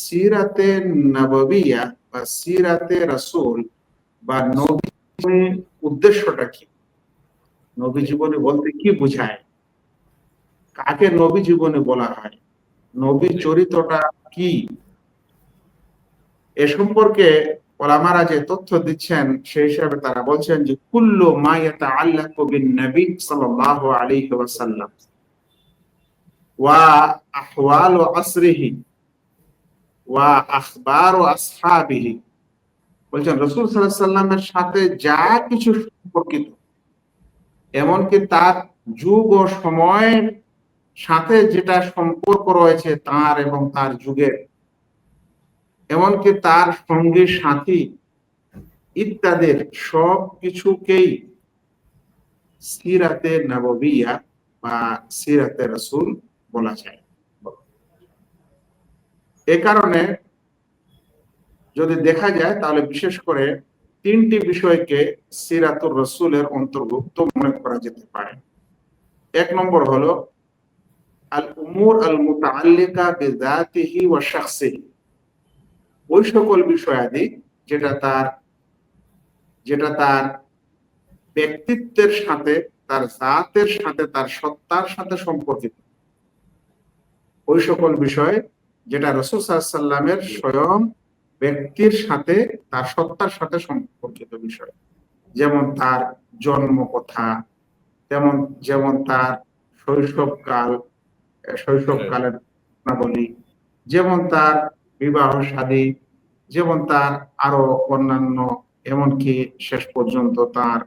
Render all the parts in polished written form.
সিরাতে নববিয়া বা সিরাতে রাসূল বা নবী জীবনের উদ্দেশ্যটা কি? নবী জীবনী বলতে কি বোঝায়? কাকে নবী জীবনী বলা হয়? নবী চরিত্রটা কি? এ সম্পর্কে ওলামারা যে তথ্য দিচ্ছেন সেই হিসাবে তারা বলছেন যে কুল্লু মা ইয়াতাআল্লাকু বিন নবী সাল্লাল্লাহু আলাইহি ওয়াসাল্লাম ওয়া আহওয়ালু আসরিহি ওয়া আখবারু আসহাবিহি, বলছেন রাসূল সাল্লাল্লাহু আলাইহি সাল্লামের সাথে যা কিছু সম্পর্কিত, এমনকি তার যুগ ও সময়ের সাথে যেটা সম্পর্ক রয়েছে তার এবং তার যুগের, এমনকি তার সঙ্গী সাথী ইত্যাদির সব কিছুকেই সিরাতে নববিয়া বা সিরাতে রাসূল বলা যায়। এ কারণে যদি দেখা যায় তাহলে বিশেষ করে তিনটি বিষয়কে সিরাতুর রাসূলের অন্তর্ভুক্ত মনে করা যেতে পারে। এক নম্বর হলো আল উমুর আল মুতাআল্লিকা বিযাতিহি ওয়া শাখসিহি, ওই সকল বিষয়াদি যেটা তার ব্যক্তিত্বের সাথে, তার জাতের সাথে, তার সত্তার সাথে সম্পর্কিত, ওই সকল বিষয় যেটা রাসূল সাল্লাল্লাহু আলাইহি সাল্লামের স্বয়ং ব্যক্তির সাথে, তার সত্তার সাথে সম্পর্কিত বিষয়, যেমন তার জন্ম কথা, যেমন তার শৈশবকাল, শৈশবকালের ঘটনাবলী, যেমন তার বিবাহ শাদী, যেমন তার আরো অন্যান্য, এমনকি শেষ পর্যন্ত তার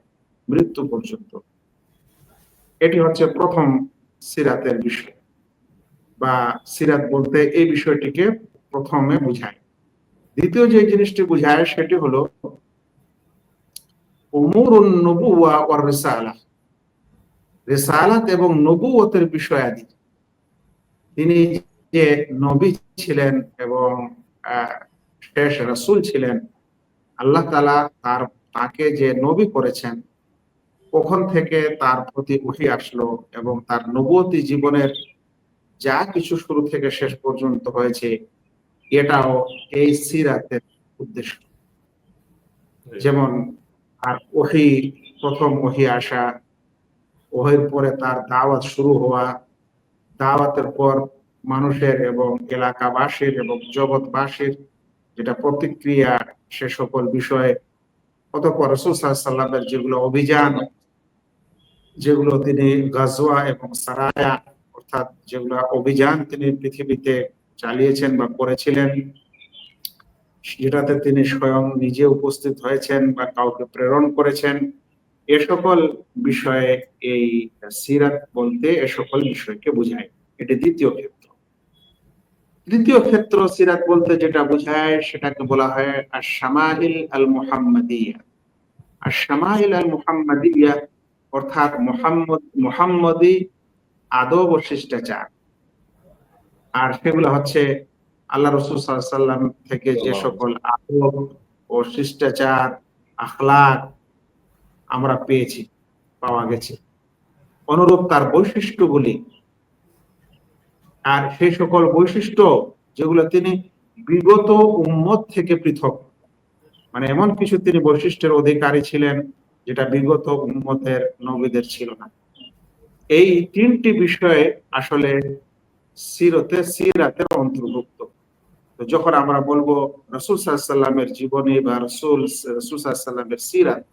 মৃত্যু পর্যন্ত। এটি হচ্ছে প্রথম সিরাতের বিষয়, বা সিরাত বলতে এই বিষয়টিকে প্রথমে বুঝায়। দ্বিতীয় যে জিনিসটি বুঝায় সেটি হলো উমুরুন নবুওয়া ওয়ার রিসালাহ, রিসালাত এবং নবুয়তের বিষয়াদি। তিনি যে নবী ছিলেন এবং শেষ রাসূল ছিলেন, আল্লাহ তাআলা তাকে যে নবী করেছেন, কখন থেকে তার প্রতি ওহী আসলো এবং তার নবুয়তি জীবনের যা কিছু শুরু থেকে শেষ পর্যন্ত হয়েছে, এটাও এই সিরাতের উদ্দেশ্য। যেমন আর ওহী, প্রথম ওহী আসা, ওহীর পরে তার দাওয়াত শুরু হওয়া, দাওয়াতের পর মানুষের এবং এলাকাবাসীর এবং জগৎবাসীর যেটা প্রতিক্রিয়া, সে সকল বিষয়ে, অতঃপর রাসূল সাল্লাল্লাহু আলাইহি সাল্লামের যেগুলো অভিযান, যেগুলো তিনি গাজওয়া এবং সারায়া, অর্থাৎ যেগুলো অভিযান তিনি পৃথিবীতে চালিয়েছেন বা করেছিলেন, যেটাতে তিনি স্বয়ং নিজে উপস্থিত হয়েছেন বা কাউকে প্রেরণ করেছেন, এ সকল বিষয়ে এই সিরাত বলতে এ সকল বিষয়কে বোঝায়। এটি দ্বিতীয় ক্ষেত্র। তৃতীয় ক্ষেত্র সিরাত বলতে যেটা বোঝায় সেটাকে বলা হয় আশ-শামাইল আল মুহাম্মাদিয়া। আশ-শামাইল আল মুহাম্মাদিয়া অর্থাৎ মুহাম্মদী আদব ও শিষ্টাচার। আর সেগুলো হচ্ছে আল্লাহ রাসূল সাল্লাল্লাহু আলাইহি সাল্লাম থেকে যে সকল আদব ও শিষ্টাচার, আখলাক আমরা পাওয়া গেছে, অনুরূপ তার বৈশিষ্ট্যগুলি, আর সেই সকল বৈশিষ্ট্য যেগুলো তিনি বিগত উম্মত থেকে পৃথক, মানে এমন কিছু তিনি বৈশিষ্ট্যের অধিকারী ছিলেন যেটা বিগত উম্মতের নবীদের ছিল না। এই তিনটি বিষয়ে আসলে সিরাতের অন্তর্ভুক্ত। তো যখন আমরা বলবো রাসূল সাল্লাল্লাহু আলাইহি সাল্লামের জীবনী বা রাসূল সাল্লাল্লাহু আলাইহি সাল্লামের সিরাত,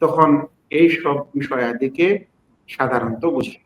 তখন এই সব বিষয়াদিকে সাধারণত বুঝায়।